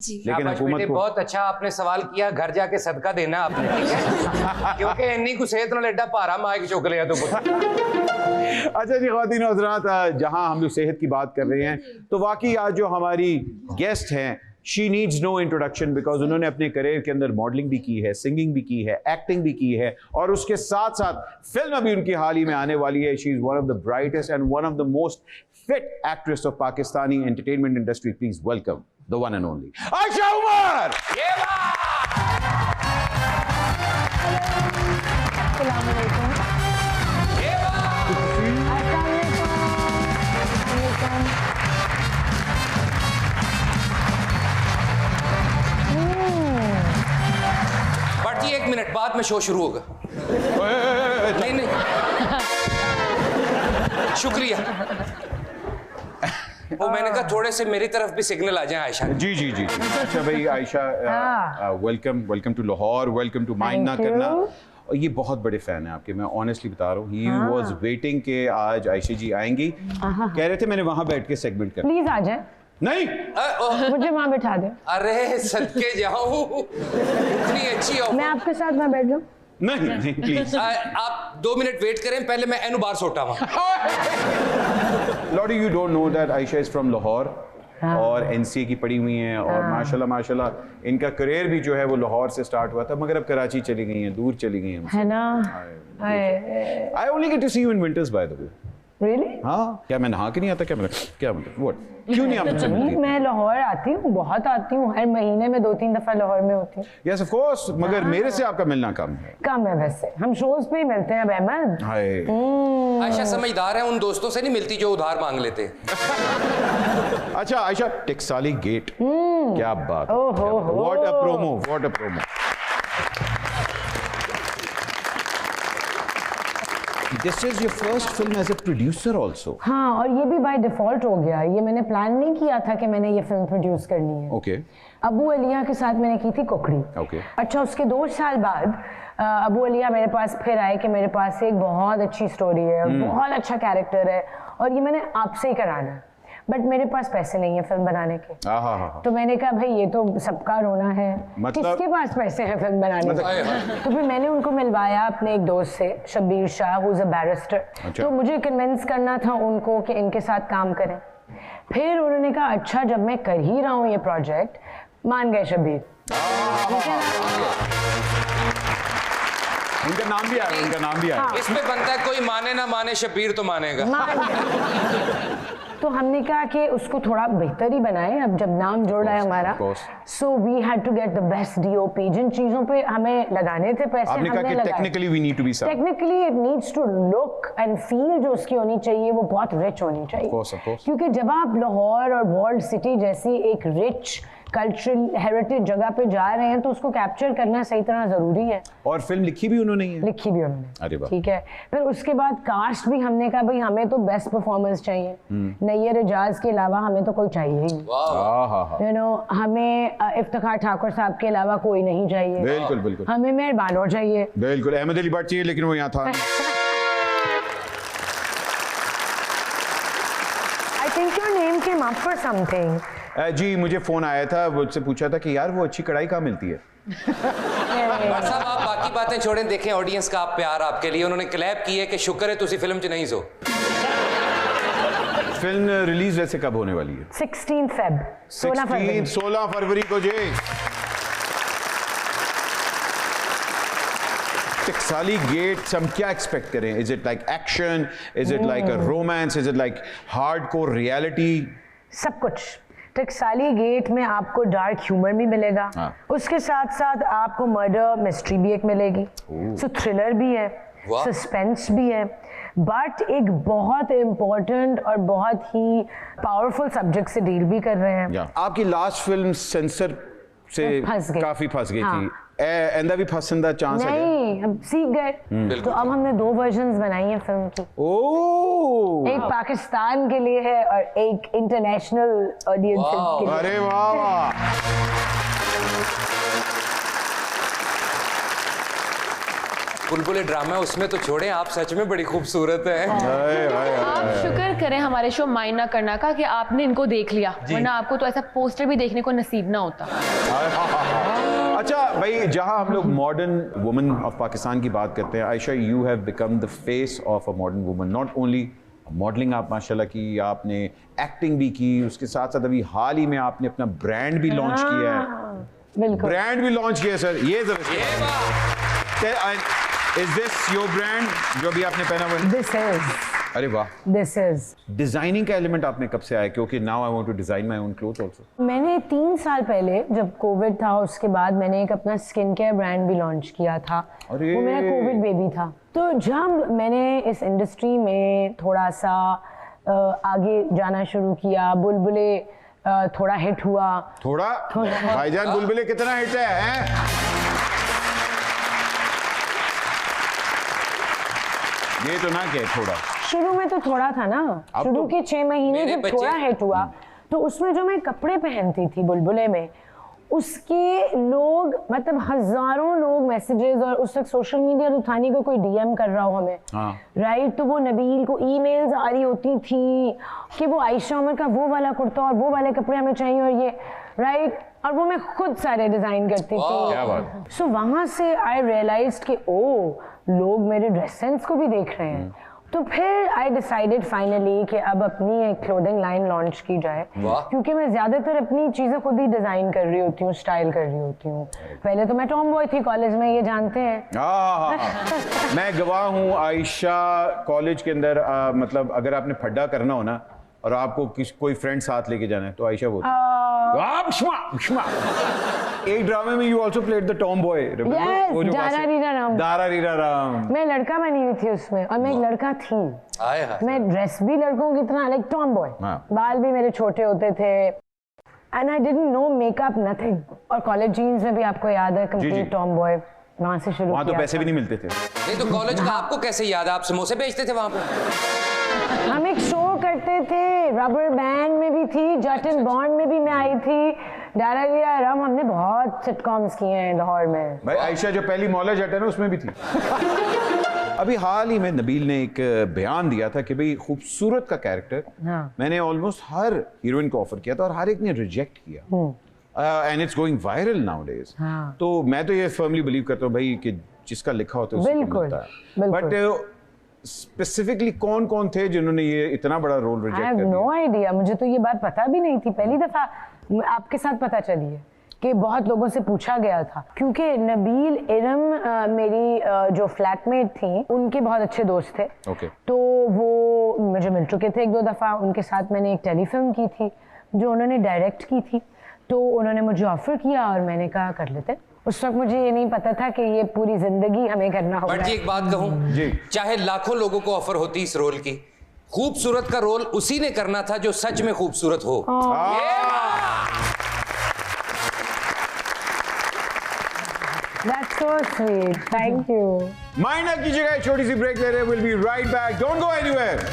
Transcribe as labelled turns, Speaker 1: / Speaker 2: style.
Speaker 1: लेकिन हुकूमत को
Speaker 2: बहुत अच्छा आपने सवाल किया, घर जाके सदका देना आपने, ठीक है? क्योंकि इन्नी को सेहत नाल एडा भारा माइक चुक लिया तो
Speaker 1: अच्छा जी ख्वातीन और हज़रात, जहां हम लोग सेहत की बात कर रहे हैं तो वाकई आज जो हमारी गेस्ट हैं she needs no introduction because उन्होंने अपने करियर के अंदर मॉडलिंग भी की है, सिंगिंग भी की है, एक्टिंग भी की है और उसके साथ साथ फिल्म अभी उनकी हाल ही में आने वाली है। She is one of the brightest and one of the most fit actress of Pakistani entertainment industry. Please welcome the one and only Ayesha Umar.
Speaker 2: But जी 1 मिनट बाद में शो शुरू होगा। नहीं नहीं शुक्रिया। वो मैंने कहा थोड़े से मेरी तरफ भी सिग्नल आ जाए आयशा।
Speaker 1: जी जी जी अच्छा भाई Ayesha, welcome to Lahore, welcome to mind ना करना। और ये बहुत बड़े फैन है आपके, मैं ऑनेस्टली बता रहा हूँ। ही वाज वेटिंग के आज आयशा जी आएंगी, कह रहे थे मैंने वहां बैठ के सेगमेंट कर।
Speaker 3: प्लीज आ जाए।
Speaker 1: नहीं
Speaker 3: मुझे वहां बिठा दे।
Speaker 2: अरे सदके जाऊं, इतनी अच्छी हो।
Speaker 3: मैं आपके साथ वहां बैठ जाऊं।
Speaker 1: नहीं प्लीज
Speaker 2: आप 2 मिनट वेट करें, पहले मैं एनु बार सोटा वहां।
Speaker 1: Lot you don't know that Ayesha is from Lahore और एनसीए की पढ़ी हुई हैं और माशाल्लाह इनका करियर भी जो है वो लाहौर से स्टार्ट हुआ था, मगर अब कराची चली गई हैं, दूर चली गई हैं
Speaker 3: है ना।
Speaker 1: I only get to see you in winters by the way.
Speaker 3: Really?
Speaker 1: हाँ, क्या मैं नहा के नहीं आता? क्या मतलब व्हाट, क्यों नहीं आप मुझसे मिलती?
Speaker 3: मैं लाहौर आती हूँ, बहुत आती हूँ, हर महीने में 2-3 दफा लाहौर में होती हूँ।
Speaker 1: यस ऑफ कोर्स, मगर मेरे से आपका मिलना कम है।
Speaker 3: कम है वैसे, हम शोज पे ही मिलते हैं अब अहमद।
Speaker 1: हाय
Speaker 2: आयशा समझदार है, उन दोस्तों से नहीं मिलती जो उधार मांग लेते।
Speaker 1: अच्छा आयशा, टेक्साली गेट, क्या बात, what a promo, what a promo. This is your first film as a producer also.
Speaker 3: हाँ, और ये भी बाय डिफॉल्ट हो गया। ये मैंने प्लान नहीं किया था कि मैंने ये फिल्म प्रोड्यूस करनी है।
Speaker 1: ओके।
Speaker 3: अबू अलिया के साथ मैंने की थी कुकड़ी।
Speaker 1: ओके।
Speaker 3: अच्छा, उसके 2 साल बाद अबू अलिया मेरे पास फिर आए कि मेरे पास एक बहुत अच्छी स्टोरी है, बहुत अच्छा कैरेक्टर है और ये मैंने आपसे ही कराना है, बट मेरे पास पैसे नहीं है फिल्म बनाने के। तो मैंने कहा भाई ये तो सबका रोना है, किसके पास पैसे हैं फिल्म बनाने के? तो फिर मैंने उनको मिलवाया अपने एक दोस्त से, Shabbir Shah, who is a barrister. तो मुझे कन्विंस करना था उनको कि इनके साथ काम करें। फिर उन्होंने कहा अच्छा जब मैं कर ही रहा हूँ ये प्रोजेक्ट, मान गए शब्बीर।
Speaker 1: उनका नाम भी आया, उनका नाम भी आया।
Speaker 2: इसमें बनता है कोई माने ना माने, शब्बीर तो मानेगा।
Speaker 3: तो हमने कहा कि उसको थोड़ा बेहतर ही बनाए, अब जब नाम जोड़ रहा है हमारा। So we had to get the best DOP. जिन चीजों पे हमें लगाने थे पैसे,
Speaker 1: आपने कहा कि technically we need to be सब,
Speaker 3: technically it needs to look and feel जो उसकी होनी चाहिए वो बहुत रिच होनी चाहिए।
Speaker 1: Of course.
Speaker 3: क्योंकि जब आप लाहौर और वर्ल्ड सिटी जैसी एक रिच कल्चरल हेरिटेज जगह पे जा रहे हैं तो उसको कैप्चर करना सही तरह जरूरी है।
Speaker 1: और फिल्म लिखी भी उन्होंने ही है?
Speaker 3: लिखी भी उन्होंने।
Speaker 1: अरे वाह।
Speaker 3: ठीक है। फिर उसके बाद कास्ट भी हमने कहा भाई हमें तो बेस्ट परफॉर्मेंस चाहिए, नैयर एजाज के अलावा हमें तो कोई चाहिए ही। यू नो, हमें इफ्तिखार ठाकुर साहब के अलावा कोई नहीं चाहिए।
Speaker 1: बिल्कुल बिल्कुल।
Speaker 3: हमें मेहरबानो चाहिए।
Speaker 1: बिल्कुल। अहमद अली भट्ट चाहिए, लेकिन वो यहाँ था।
Speaker 3: I think your name came up for something.
Speaker 1: जी मुझे फोन आया था, मुझसे पूछा था कि यार वो अच्छी कढ़ाई कहाँ मिलती है।
Speaker 2: भट्ट साहब आप बाकी बातें छोड़ें, देखें ऑडियंस का प्यार आपके लिए। उन्होंने क्लैप की है कि शुक्र है तुसी फिल्म च नहीं सो।
Speaker 1: फिल्म रिलीज वैसे कब होने वाली है?
Speaker 3: 16 फेब,
Speaker 1: 16 फरवरी को जी। टेक्साली गेट हम क्या एक्सपेक्ट करें? Is it like action, is it like a romance, is it like hardcore reality?
Speaker 3: सब कुछ। टेक्साली गेट में आपको डार्क ह्यूमर भी मिलेगा, उसके साथ साथ आपको मर्डर मिस्ट्री भी एक मिलेगी, सो थ्रिलर भी है, सस्पेंस भी है, बट एक बहुत इंपॉर्टेंट और बहुत ही पावरफुल सब्जेक्ट से डील भी कर रहे हैं।
Speaker 1: आपकी लास्ट फिल्म सेंसर से काफी फंस गई थी, एंदा भी फंसने चांस है?
Speaker 3: नहीं, अब सीख गए। तो अब हमने 2 वर्जन्स बनाई हैं फिल्म की। एक पाकिस्तान के लिए है और एक इंटरनेशनल ऑडियंस के लिए।
Speaker 1: अरे वाह।
Speaker 2: बुलबुल ड्रामा है उसमें तो छोड़े, आप सच में बड़ी खूबसूरत हैं।
Speaker 4: आप शुक्र करें हमारे शो माइंड ना करना का कि आपने इनको देख लिया, वरना आपको तो ऐसा पोस्टर भी देखने को नसीब ना होता।
Speaker 1: अच्छा भाई, जहां हम लोग मॉडर्न वुमन ऑफ पाकिस्तान की बात करते हैं, Ayesha you have become the face of a modern woman. Not only modelling आप माशाल्लाह की, आपने एक्टिंग भी की, उसके साथ साथ अभी हाल ही में आपने अपना ब्रांड भी लॉन्च किया है।
Speaker 3: बिल्कुल,
Speaker 1: ब्रांड भी लॉन्च किया सर, ये इज दिस योर ब्रांड जो भी आपने पहना हुआ है?
Speaker 3: दिस इज,
Speaker 1: अरे वाह,
Speaker 3: दिस इज।
Speaker 1: डिजाइनिंग का एलिमेंट आपने कब से आया? क्योंकि now I want to design my own cloth also.
Speaker 3: मैंने 3 साल पहले जब कोविड था उसके बाद मैंने एक अपना स्किन केयर ब्रांड भी लॉन्च किया था।
Speaker 1: अरे!
Speaker 3: वो मेरा कोविड बेबी था। तो जब मैंने इस इंडस्ट्री में थोड़ा सा आगे जाना शुरू किया, बुलबुले थोड़ा हिट हुआ।
Speaker 1: थोड़ा भाईजान, बुलबुले कितना हिट है? ये तो ना क्या थोड़ा,
Speaker 3: शुरू में तो थोड़ा था ना,
Speaker 1: अब
Speaker 3: शुरू
Speaker 1: तो
Speaker 3: के 6 महीने
Speaker 2: मेरे
Speaker 3: जब
Speaker 2: बच्चे-
Speaker 3: थोड़ा हिट हुआ तो उसमें जो मैं कपड़े पहनती थी बुलबुले में, उसके लोग मतलब हजारों लोग मैसेजेस, और उस वक्त सोशल मीडिया तो था नहीं कोई डीएम कर रहा हो हमें, राइट? तो वो नबील को ईमेल्स आ रही होती थी कि वो आयशा उमर का वो वाला कुर्ता और वो वाले कपड़े हमें चाहिए और ये, राइट? और वो मैं खुद सारे डिजाइन करती
Speaker 1: क्या
Speaker 3: थी।
Speaker 1: बात।
Speaker 3: सो वहां से आई रियलाइज्ड कि ओ, लोग मेरे ड्रेस सेंस को भी देख रहे हैं। तो फिर आई डिसाइडेड फाइनली कि अब अपनी एक क्लोथिंग लाइन लॉन्च की जाए, क्योंकि मैं ज्यादातर अपनी चीजें खुद ही डिजाइन कर रही होती हूँ, स्टाइल कर रही होती हूँ। पहले तो मैं टॉम बॉय थी कॉलेज में, ये जानते हैं।
Speaker 1: मैं गवाह हूँ आयशा, कॉलेज के अंदर मतलब अगर आपने फड्डा करना हो ना और आपको कोई फ्रेंड साथ लेके जाना है तो आयशा वो एक ड्रामे में you also played the tomboy.
Speaker 3: Yes, दारा रीरा राम।
Speaker 1: दारा रीरा राम।
Speaker 3: मैं लड़का बनी हुई थी उसमें और मैं एक लड़का थी।
Speaker 2: हाय हाय।
Speaker 3: मैं ड्रेस भी लड़कों की तरह, लाइक टॉम बॉय, बाल भी मेरे छोटे होते थे, and I didn't know makeup, nothing. और कॉलेज जीन्स में भी आपको याद है, कंप्लीट टॉम बॉय, वहां से शुरू
Speaker 1: वहां तो
Speaker 3: किया
Speaker 1: पैसे
Speaker 3: था।
Speaker 1: भी नहीं मिलते थे।
Speaker 2: नहीं तो कॉलेज का आपको कैसे याद है? आप समोसे बेचते थे वहां पे?
Speaker 3: हम एक शो करते थे, रबर बैंड में भी थी, जट एंड बॉन्ड में भी मैं आई थी, डारा वीरा राम, हमने बहुत सिटकॉम्स किए हैं लाहौर में।
Speaker 1: भाई आयशा जो पहली मौला जट है ना उसमें भी थी। अभी हाल ही में नबील ने एक बयान दिया था कि भाई खूबसूरत का कैरेक्टर मैंने ऑलमोस्ट हर हीरोइन को ऑफर किया था और हर एक ने रिजेक्ट किया, and it's going viral nowadays. तो मैं तो ये फर्मली बिलीव करता हूँ भाई कि जिसका लिखा होता है उसी को मिलता है। बट स्पेसिफिकली कौन कौन थे जिन्होंने ये इतना बड़ा रोल रिजेक्ट कर दिया?
Speaker 3: नो आइडिया, मुझे तो ये बात पता भी नहीं थी, पहली दफा आपके साथ पता चली है कि बहुत लोगों से पूछा गया था, क्योंकि नबील इरम मेरी जो फ्लैटमेट थी उनके बहुत अच्छे दोस्त थे। तो वो मुझे मिल चुके थे 1-2 दफा, उनके साथ मैंने एक टेलीफिल्म की थी जो उन्होंने डायरेक्ट की थी, तो उन्होंने मुझे ऑफर किया और मैंने कहा कर लेते। उस वक्त मुझे ये नहीं पता था कि ये पूरी जिंदगी हमें करना होगा।
Speaker 2: बट जी एक बात कहूं
Speaker 1: जी,
Speaker 2: चाहे लाखों लोगों को ऑफर होती इस रोल की, खूबसूरत का रोल उसी ने करना था जो सच में खूबसूरत हो।
Speaker 3: That's so sweet. Thank you.
Speaker 1: Mind ना कीजिएगा, छोटी सी ब्रेक ले रहे हैं, will be right back, don't go anywhere.